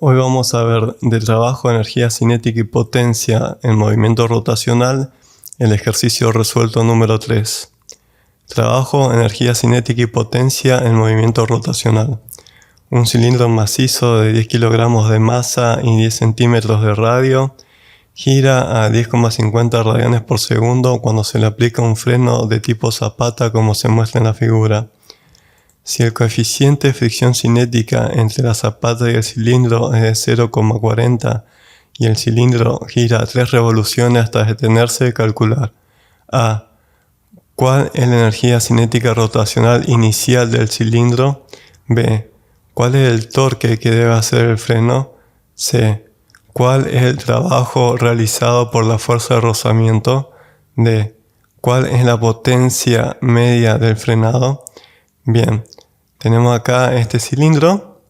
Hoy vamos a ver de trabajo, energía cinética y potencia en movimiento rotacional, el ejercicio resuelto número 3. Trabajo, energía cinética y potencia en movimiento rotacional. Un cilindro macizo de 10 kilogramos de masa y 10 centímetros de radio gira a 10,50 radianes por segundo cuando se le aplica un freno de tipo zapata como se muestra en la figura. Si el coeficiente de fricción cinética entre la zapata y el cilindro es de 0,40 y el cilindro gira 3 revoluciones hasta detenerse, calcular a. ¿Cuál es la energía cinética rotacional inicial del cilindro? B. ¿Cuál es el torque que debe hacer el freno? C. ¿Cuál es el trabajo realizado por la fuerza de rozamiento? D. ¿Cuál es la potencia media del frenado? Bien, tenemos acá este cilindro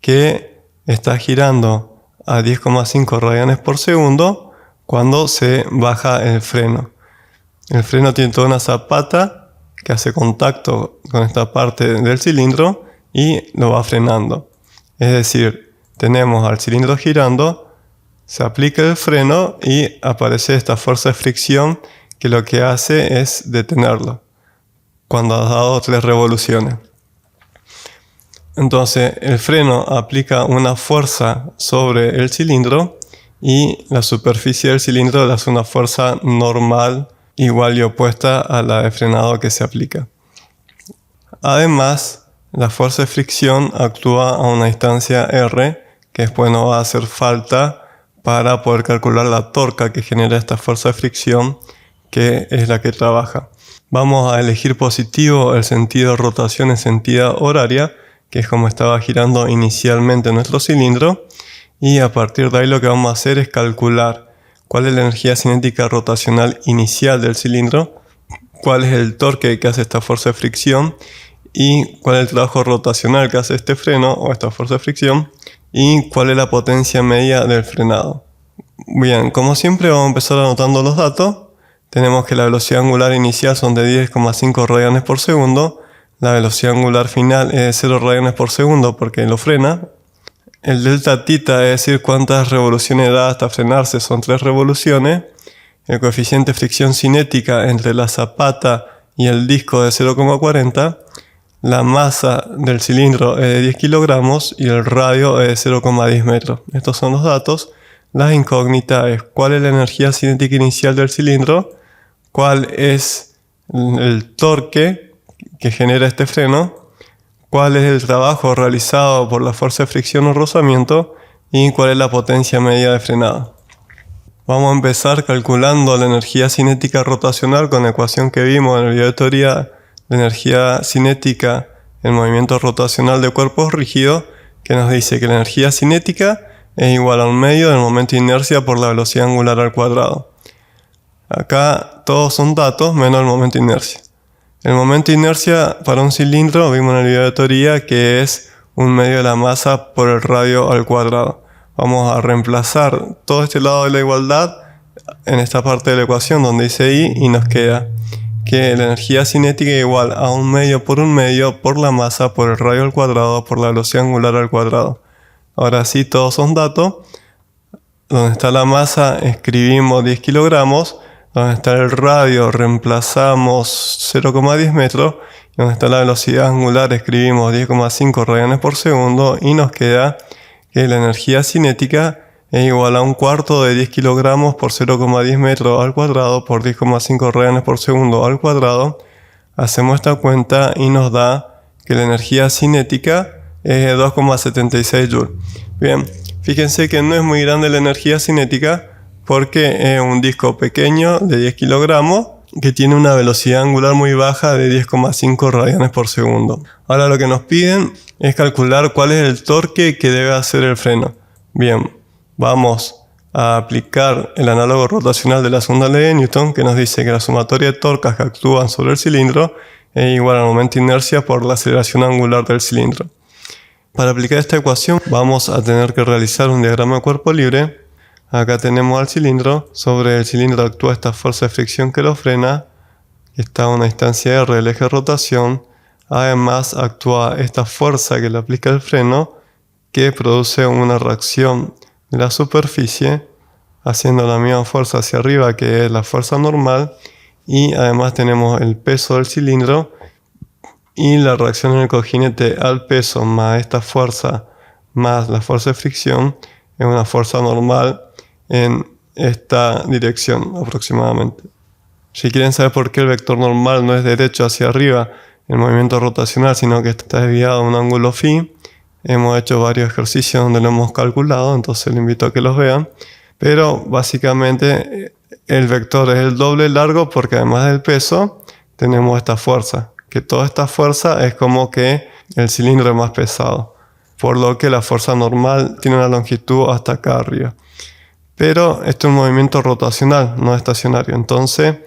que está girando a 10,5 radianes por segundo cuando se baja el freno. El freno tiene toda una zapata que hace contacto con esta parte del cilindro y lo va frenando. Es decir, tenemos al cilindro girando, se aplica el freno y aparece esta fuerza de fricción que lo que hace es detenerlo cuando has dado 3 revoluciones. Entonces el freno aplica una fuerza sobre el cilindro y la superficie del cilindro le hace una fuerza normal, igual y opuesta a la de frenado que se aplica. Además, la fuerza de fricción actúa a una distancia R, que después nos va a hacer falta para poder calcular la torca que genera esta fuerza de fricción, que es la que trabaja. Vamos a elegir positivo el sentido de rotación en sentido horaria, que es como estaba girando inicialmente nuestro cilindro, y a partir de ahí lo que vamos a hacer es calcular cuál es la energía cinética rotacional inicial del cilindro, cuál es el torque que hace esta fuerza de fricción y cuál es el trabajo rotacional que hace este freno o esta fuerza de fricción y cuál es la potencia media del frenado. Bien, como siempre vamos a empezar anotando los datos. Tenemos que la velocidad angular inicial son de 10,5 radianes por segundo. La velocidad angular final es de 0 radianes por segundo porque lo frena. El delta tita, es decir, cuántas revoluciones da hasta frenarse, son 3 revoluciones. El coeficiente de fricción cinética entre la zapata y el disco de 0,40. La masa del cilindro es de 10 kilogramos y el radio es de 0,10 metros. Estos son los datos. Las incógnitas es cuál es la energía cinética inicial del cilindro, cuál es el torque que genera este freno, cuál es el trabajo realizado por la fuerza de fricción o rozamiento y cuál es la potencia media de frenado. Vamos a empezar calculando la energía cinética rotacional con la ecuación que vimos en el video de teoría de energía cinética en movimiento rotacional de cuerpos rígidos, que nos dice que la energía cinética es igual a un medio del momento de inercia por la velocidad angular al cuadrado. Acá todos son datos menos el momento de inercia. El momento de inercia para un cilindro vimos en el video de teoría que es un medio de la masa por el radio al cuadrado. Vamos a reemplazar todo este lado de la igualdad en esta parte de la ecuación donde dice I y nos queda que la energía cinética es igual a un medio por la masa por el radio al cuadrado por la velocidad angular al cuadrado. Ahora sí, todos son datos. Donde está la masa escribimos 10 kilogramos. Donde está el radio reemplazamos 0,10 metros. Y donde está la velocidad angular escribimos 10,5 radianes por segundo. Y nos queda que la energía cinética es igual a un cuarto de 10 kilogramos por 0,10 metros al cuadrado por 10,5 radianes por segundo al cuadrado. Hacemos esta cuenta y nos da que la energía cinética es de 2,76 joules. Bien, fíjense que no es muy grande la energía cinética porque es un disco pequeño de 10 kilogramos que tiene una velocidad angular muy baja de 10,5 radianes por segundo. Ahora lo que nos piden es calcular cuál es el torque que debe hacer el freno. Bien, vamos a aplicar el análogo rotacional de la segunda ley de Newton, que nos dice que la sumatoria de torcas que actúan sobre el cilindro es igual al momento de inercia por la aceleración angular del cilindro. Para aplicar esta ecuación vamos a tener que realizar un diagrama de cuerpo libre. Acá tenemos al cilindro. Sobre el cilindro actúa esta fuerza de fricción que lo frena. Está a una distancia R del eje de rotación. Además actúa esta fuerza que le aplica el freno, que produce una reacción de la superficie haciendo la misma fuerza hacia arriba que es la fuerza normal, y además tenemos el peso del cilindro y la reacción en el cojinete al peso más esta fuerza más la fuerza de fricción es una fuerza normal en esta dirección aproximadamente. Si quieren saber por qué el vector normal no es derecho hacia arriba el movimiento rotacional, sino que está desviado a un ángulo phi, hemos hecho varios ejercicios donde lo hemos calculado, entonces les invito a que los vean. Pero básicamente el vector es el doble largo porque además del peso tenemos esta fuerza, que toda esta fuerza es como que el cilindro es más pesado, por lo que la fuerza normal tiene una longitud hasta acá arriba. Pero esto es un movimiento rotacional, no estacionario. Entonces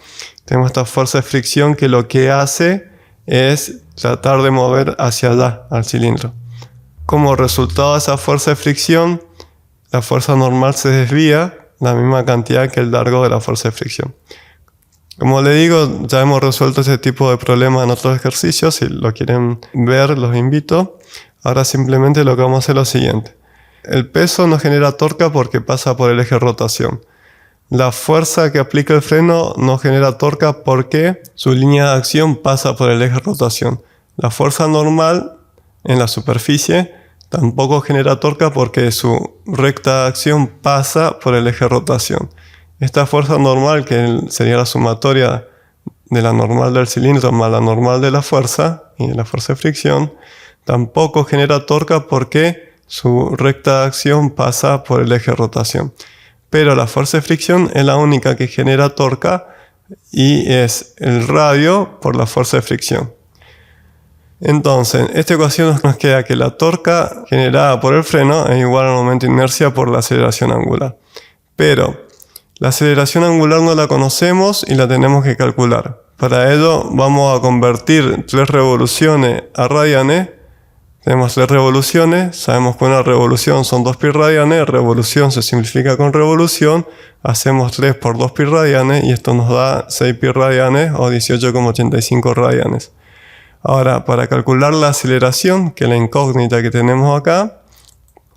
tenemos esta fuerza de fricción que lo que hace es tratar de mover hacia allá al cilindro. Como resultado de esa fuerza de fricción, la fuerza normal se desvía la misma cantidad que el largo de la fuerza de fricción. Como le digo, ya hemos resuelto ese tipo de problemas en otros ejercicios. Si lo quieren ver, los invito. Ahora simplemente lo que vamos a hacer es lo siguiente. El peso no genera torque porque pasa por el eje de rotación. La fuerza que aplica el freno no genera torque porque su línea de acción pasa por el eje de rotación. La fuerza normal en la superficie tampoco genera torque porque su recta de acción pasa por el eje de rotación. Esta fuerza normal, que sería la sumatoria de la normal del cilindro más la normal de la fuerza y de la fuerza de fricción, tampoco genera torque porque su recta de acción pasa por el eje de rotación. Pero la fuerza de fricción es la única que genera torque y es el radio por la fuerza de fricción. Entonces, en esta ecuación nos queda que la torca generada por el freno es igual al momento de inercia por la aceleración angular. Pero la aceleración angular no la conocemos y la tenemos que calcular. Para ello vamos a convertir 3 revoluciones a radianes. Tenemos 3 revoluciones, sabemos que una revolución son 2 pi radianes, revolución se simplifica con revolución, hacemos 3 por 2 pi radianes y esto nos da 6 pi radianes o 18,85 radianes. Ahora, para calcular la aceleración, que es la incógnita que tenemos acá,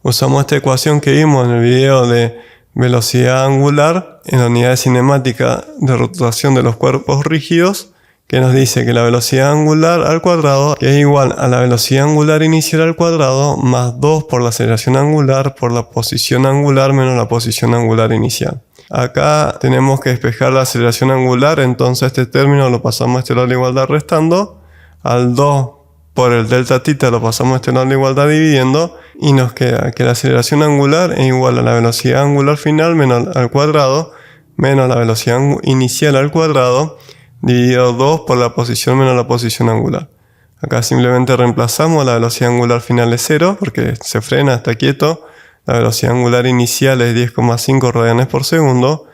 usamos esta ecuación que vimos en el video de velocidad angular en la unidad cinemática de rotación de los cuerpos rígidos, que nos dice que la velocidad angular al cuadrado es igual a la velocidad angular inicial al cuadrado más 2 por la aceleración angular por la posición angular menos la posición angular inicial. Acá tenemos que despejar la aceleración angular, entonces este término lo pasamos a este lado de la igualdad restando. Al 2 por el delta tita lo pasamos a este lado de la igualdad dividiendo y nos queda que la aceleración angular es igual a la velocidad angular final menos al cuadrado menos la velocidad inicial al cuadrado dividido 2 por la posición menos la posición angular. Acá simplemente reemplazamos la velocidad angular final es 0 porque se frena, está quieto. La velocidad angular inicial es 10,5 radianes por segundo.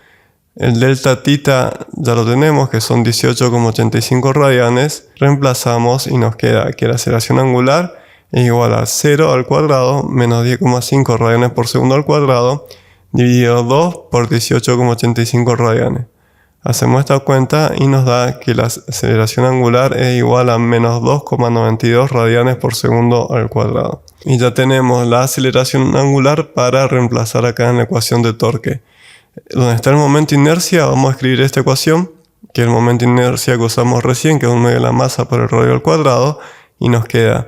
El delta tita ya lo tenemos, que son 18,85 radianes. Reemplazamos y nos queda que la aceleración angular es igual a 0 al cuadrado menos 10,5 radianes por segundo al cuadrado dividido 2 por 18,85 radianes. Hacemos esta cuenta y nos da que la aceleración angular es igual a menos 2,92 radianes por segundo al cuadrado. Y ya tenemos la aceleración angular para reemplazar acá en la ecuación de torque. Donde está el momento de inercia, vamos a escribir esta ecuación, que es el momento de inercia que usamos recién, que es 1 medio de la masa por el radio al cuadrado, y nos queda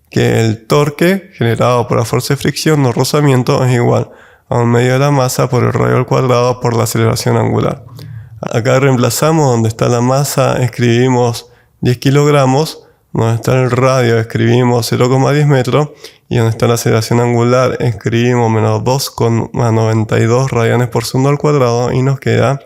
que el torque generado por la fuerza de fricción o rozamiento es igual a 1 medio de la masa por el radio al cuadrado por la aceleración angular. Acá reemplazamos donde está la masa, escribimos 10 kilogramos, donde está el radio escribimos 0,10 metros y donde está la aceleración angular escribimos menos 2,92 radianes por segundo al cuadrado y nos queda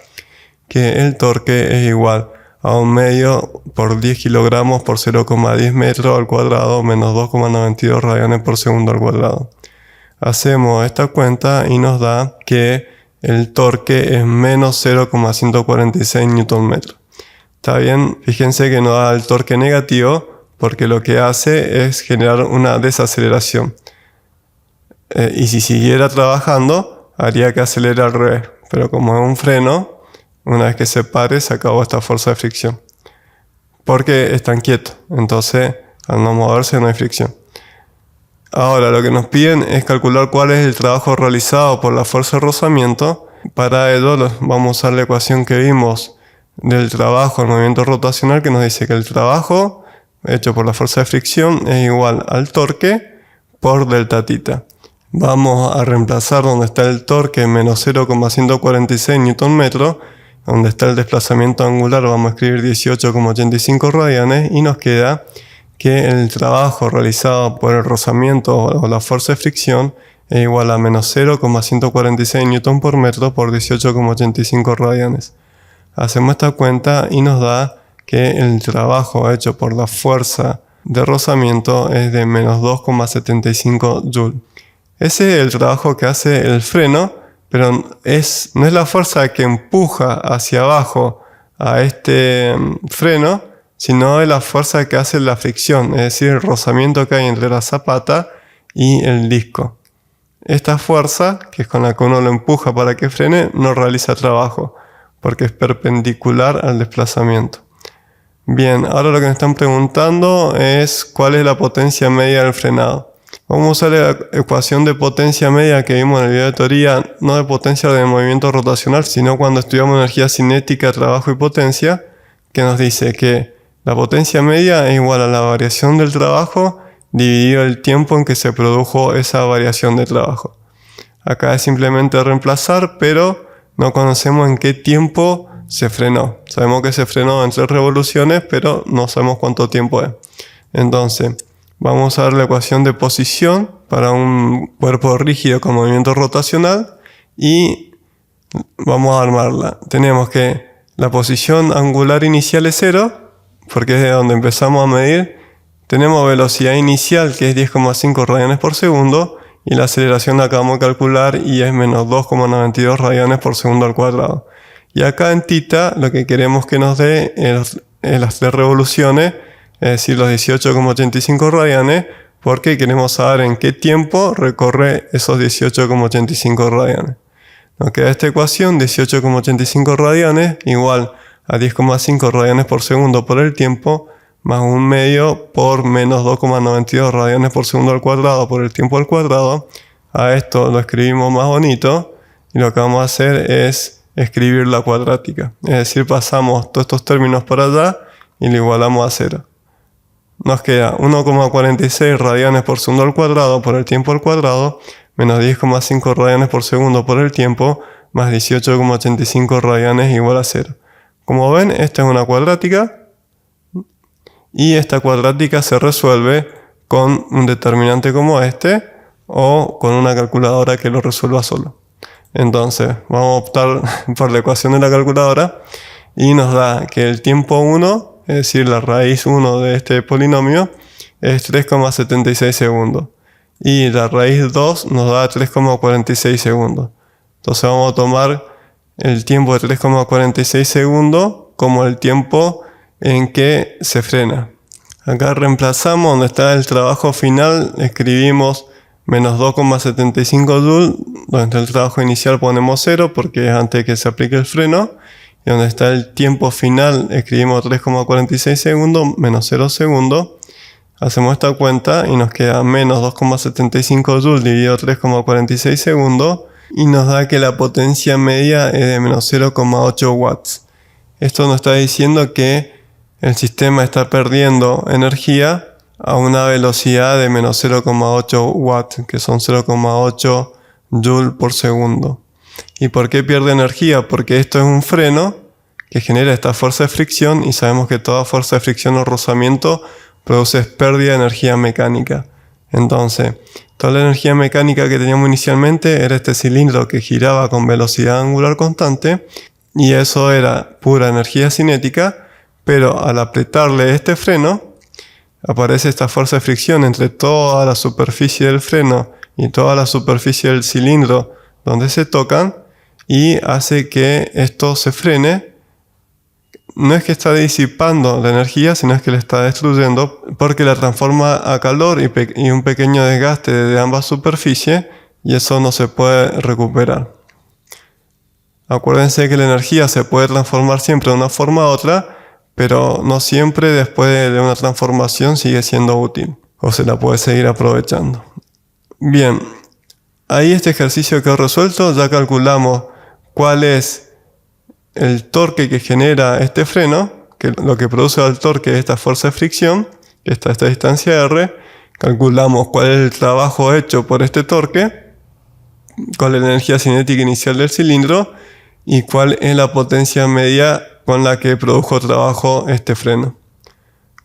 que el torque es igual a 1 medio por 10 kilogramos por 0,10 metros al cuadrado menos 2,92 radianes por segundo al cuadrado. Hacemos esta cuenta y nos da que el torque es menos 0,146 Nm. Está bien, fíjense que nos da el torque negativo porque lo que hace es generar una desaceleración. Y si siguiera trabajando, haría que acelere al revés. Pero como es un freno, una vez que se pare, se acabó esta fuerza de fricción. Porque están quietos. Entonces, al no moverse, no hay fricción. Ahora lo que nos piden es calcular cuál es el trabajo realizado por la fuerza de rozamiento. Para ello vamos a usar la ecuación que vimos del trabajo al movimiento rotacional, que nos dice que el trabajo hecho por la fuerza de fricción es igual al torque por delta tita. Vamos a reemplazar donde está el torque menos 0,146 Nm, donde está el desplazamiento angular vamos a escribir 18,85 radianes y nos queda que el trabajo realizado por el rozamiento o la fuerza de fricción es igual a menos 0,146 Nm por metro por 18,85 radianes. Hacemos esta cuenta y nos da que el trabajo hecho por la fuerza de rozamiento es de menos 2,75 Joule. Ese es el trabajo que hace el freno, pero no es la fuerza que empuja hacia abajo a este freno, sino es la fuerza que hace la fricción, es decir, el rozamiento que hay entre la zapata y el disco. Esta fuerza, que es con la que uno lo empuja para que frene, no realiza trabajo, porque es perpendicular al desplazamiento. Bien, ahora lo que me están preguntando es cuál es la potencia media del frenado. Vamos a usar la ecuación de potencia media que vimos en el video de teoría, no de potencia de movimiento rotacional, sino cuando estudiamos energía cinética, trabajo y potencia, que nos dice que la potencia media es igual a la variación del trabajo dividido el tiempo en que se produjo esa variación de trabajo. Acá es simplemente reemplazar, pero no conocemos en qué tiempo se frenó. Sabemos que se frenó en 3 revoluciones, pero no sabemos cuánto tiempo es. Entonces, vamos a usar la ecuación de posición para un cuerpo rígido con movimiento rotacional y vamos a armarla. Tenemos que la posición angular inicial es 0, porque es de donde empezamos a medir. Tenemos velocidad inicial que es 10,5 radianes por segundo y la aceleración la acabamos de calcular y es menos 2,92 radianes por segundo al cuadrado. Y acá en tita lo que queremos que nos dé es las 3 revoluciones, es decir, los 18,85 radianes, porque queremos saber en qué tiempo recorre esos 18,85 radianes. Nos queda esta ecuación, 18,85 radianes igual a 10,5 radianes por segundo por el tiempo, más 1/2 por menos 2,92 radianes por segundo al cuadrado por el tiempo al cuadrado. A esto lo escribimos más bonito y lo que vamos a hacer es escribir la cuadrática. Es decir, pasamos todos estos términos para allá y lo igualamos a 0. Nos queda 1,46 radianes por segundo al cuadrado por el tiempo al cuadrado, menos 10,5 radianes por segundo por el tiempo, más 18,85 radianes igual a 0. Como ven, esta es una cuadrática y esta cuadrática se resuelve con un determinante como este o con una calculadora que lo resuelva solo. Entonces, vamos a optar por la ecuación de la calculadora y nos da que el tiempo 1, es decir, la raíz 1 de este polinomio, es 3,76 segundos. Y la raíz 2 nos da 3,46 segundos. Entonces vamos a tomar el tiempo de 3,46 segundos como el tiempo en que se frena. Acá reemplazamos donde está el trabajo final, escribimos menos 2,75 Joule, donde está el trabajo inicial ponemos 0 porque es antes de que se aplique el freno, y donde está el tiempo final escribimos 3,46 segundos menos 0 segundos. Hacemos esta cuenta y nos queda menos 2,75 Joule dividido 3,46 segundos y nos da que la potencia media es de menos 0,8 watts. Esto nos está diciendo que el sistema está perdiendo energía a una velocidad de menos 0,8 watts, que son 0,8 Joule por segundo. ¿Y por qué pierde energía? Porque esto es un freno que genera esta fuerza de fricción y sabemos que toda fuerza de fricción o rozamiento produce pérdida de energía mecánica. Entonces, toda la energía mecánica que teníamos inicialmente era este cilindro que giraba con velocidad angular constante y eso era pura energía cinética, pero al apretarle este freno aparece esta fuerza de fricción entre toda la superficie del freno y toda la superficie del cilindro donde se tocan y hace que esto se frene. No es que está disipando la energía, sino es que la está destruyendo porque la transforma a calor y un pequeño desgaste de ambas superficies y eso no se puede recuperar. Acuérdense que la energía se puede transformar siempre de una forma a otra, pero no siempre después de una transformación sigue siendo útil o se la puede seguir aprovechando. Bien, ahí este ejercicio quedó resuelto. Ya calculamos cuál es el torque que genera este freno, que lo que produce el torque es esta fuerza de fricción, que está a esta distancia R. Calculamos cuál es el trabajo hecho por este torque, cuál es la energía cinética inicial del cilindro y cuál es la potencia media con la que produjo trabajo este freno.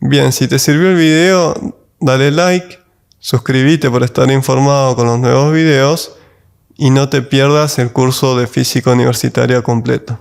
Bien, si te sirvió el video, dale like, suscríbete para estar informado con los nuevos videos y no te pierdas el curso de física universitaria completo.